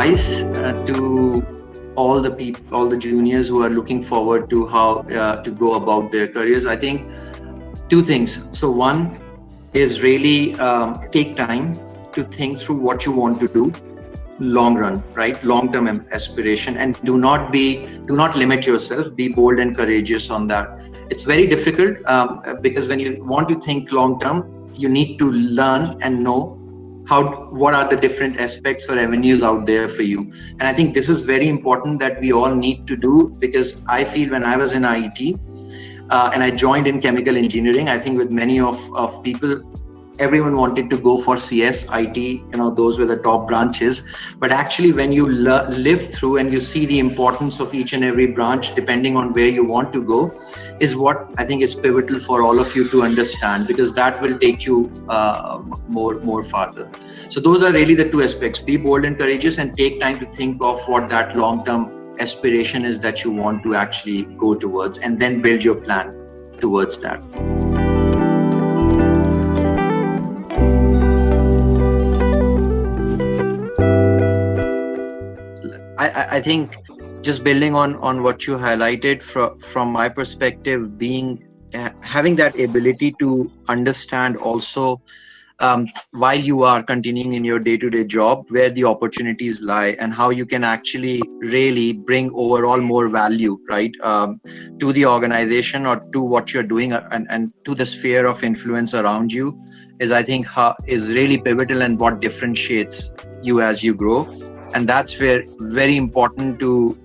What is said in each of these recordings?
advice to all the people, all the juniors who are looking forward to how to go about their careers, I think two things. So one is really take time to think through what you want to do, long run, right? Long-term aspiration, and do not limit yourself. Be bold and courageous on that. It's very difficult because when you want to think long-term, you need to learn and know what are the different aspects or avenues out there for you. And I think this is very important that we all need to do, because I feel when I was in IIT and I joined in chemical engineering, I think with many of people, everyone wanted to go for CS, IT, those were the top branches. But actually when you live through and you see the importance of each and every branch, depending on where you want to go, is what I think is pivotal for all of you to understand, because that will take you more farther. So those are really the two aspects: be bold and courageous, and take time to think of what that long-term aspiration is that you want to actually go towards, and then build your plan towards that. I think just building on what you highlighted, from my perspective, having that ability to understand also while you are continuing in your day-to-day job, where the opportunities lie and how you can actually really bring overall more value, right, to the organization or to what you're doing and to the sphere of influence around you, is I think is really pivotal and what differentiates you as you grow. And that's where very important to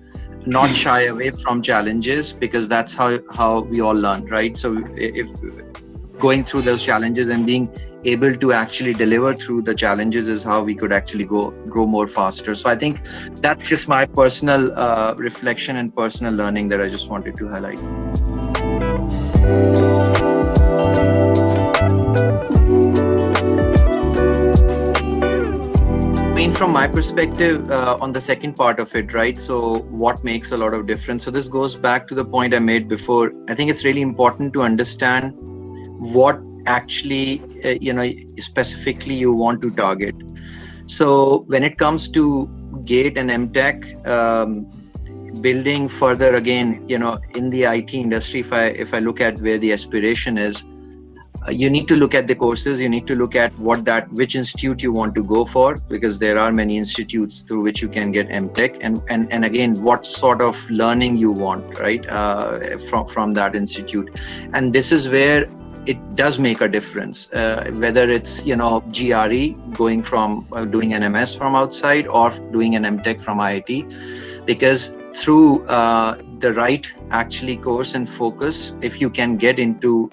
not shy away from challenges, because that's how we all learn, right? So if going through those challenges and being able to actually deliver through the challenges is how we could actually grow more faster. So I think that's just my personal reflection and personal learning that I just wanted to highlight. From my perspective, on the second part of it, right? So what makes a lot of difference? So this goes back to the point I made before. I think it's really important to understand what actually, specifically you want to target. So when it comes to GATE and MTech, building further again, in the IT industry, if I look at where the aspiration is, you need to look at the courses. You need to look at which institute you want to go for, because there are many institutes through which you can get MTech, and again, what sort of learning you want, right, from that institute. And this is where it does make a difference, whether it's GRE, going from doing an MS from outside, or doing an MTech from IIT, because through the right actually course and focus, if you can get into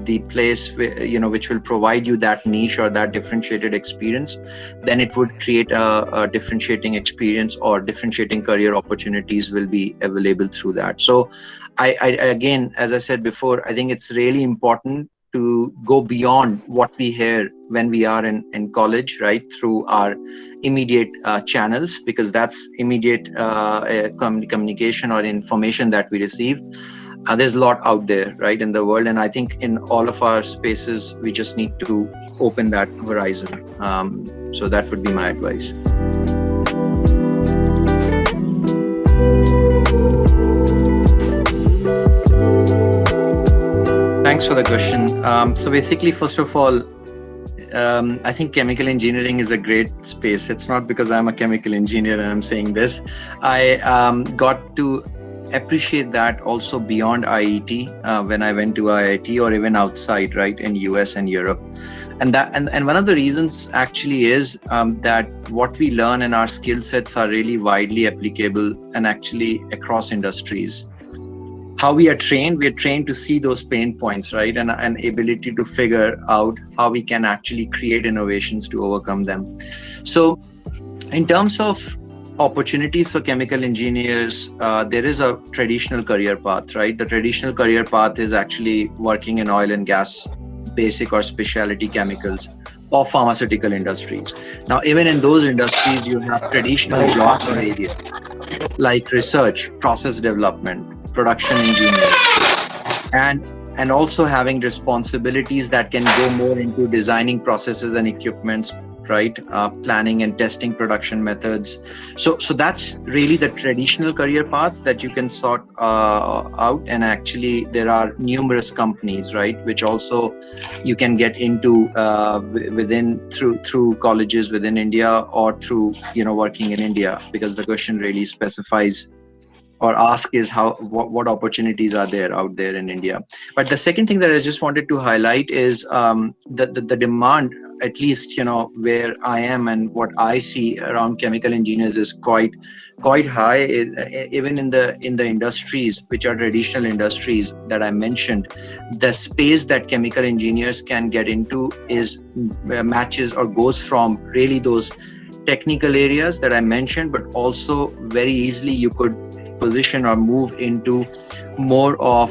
the place which will provide you that niche or that differentiated experience, then it would create a differentiating experience, or differentiating career opportunities will be available through that. So I again, as I said before, I think it's really important to go beyond what we hear when we are in college, right, through our immediate channels, because that's immediate communication or information that we receive. There's a lot out there, right, in the world, and I think in all of our spaces we just need to open that horizon. So that would be my advice. Thanks for the question. So basically, first of all, I think chemical engineering is a great space. It's not because I'm a chemical engineer and I'm saying this. I got to appreciate that also beyond IIT, when I went to IIT, or even outside, right, in US and Europe. And one of the reasons actually is that what we learn and our skill sets are really widely applicable and actually across industries. How we are trained to see those pain points, right, and an ability to figure out how we can actually create innovations to overcome them. So in terms of opportunities for chemical engineers, there is a traditional career path, right? The traditional career path is actually working in oil and gas, basic or specialty chemicals, or pharmaceutical industries. Now, even in those industries, you have traditional jobs or areas like research, process development, production engineering, and also having responsibilities that can go more into designing processes and equipments, right? Planning and testing production methods. So that's really the traditional career path that you can sort out. And actually, there are numerous companies, right, which also you can get into within through colleges within India, or through working in India, because the question really specifies or ask is what opportunities are there out there in India. But the second thing that I just wanted to highlight is the demand, at least where I am and what I see around chemical engineers, is quite high. Even in the industries which are traditional industries that I mentioned, the space that chemical engineers can get into is matches or goes from really those technical areas that I mentioned, but also very easily you could position or move into more of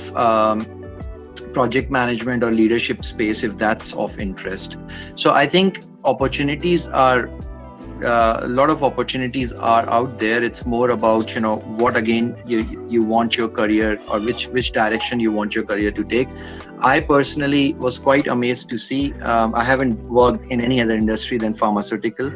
project management or leadership space if that's of interest. So I think opportunities are a lot of opportunities are out there. It's more about what again you want your career, or which direction you want your career to take. I personally was quite amazed to see, I haven't worked in any other industry than pharmaceutical,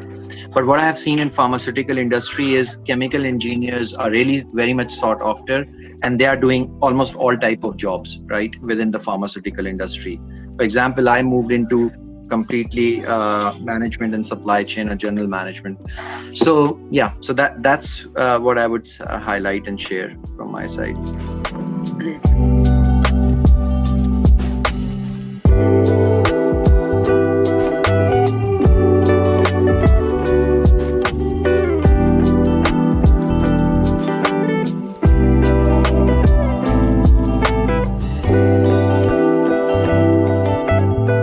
but what I have seen in pharmaceutical industry is chemical engineers are really very much sought after, and they are doing almost all type of jobs right within the pharmaceutical industry. For example, I moved into completely management and supply chain or general management. So yeah, so that's what I would highlight and share from my side. Great.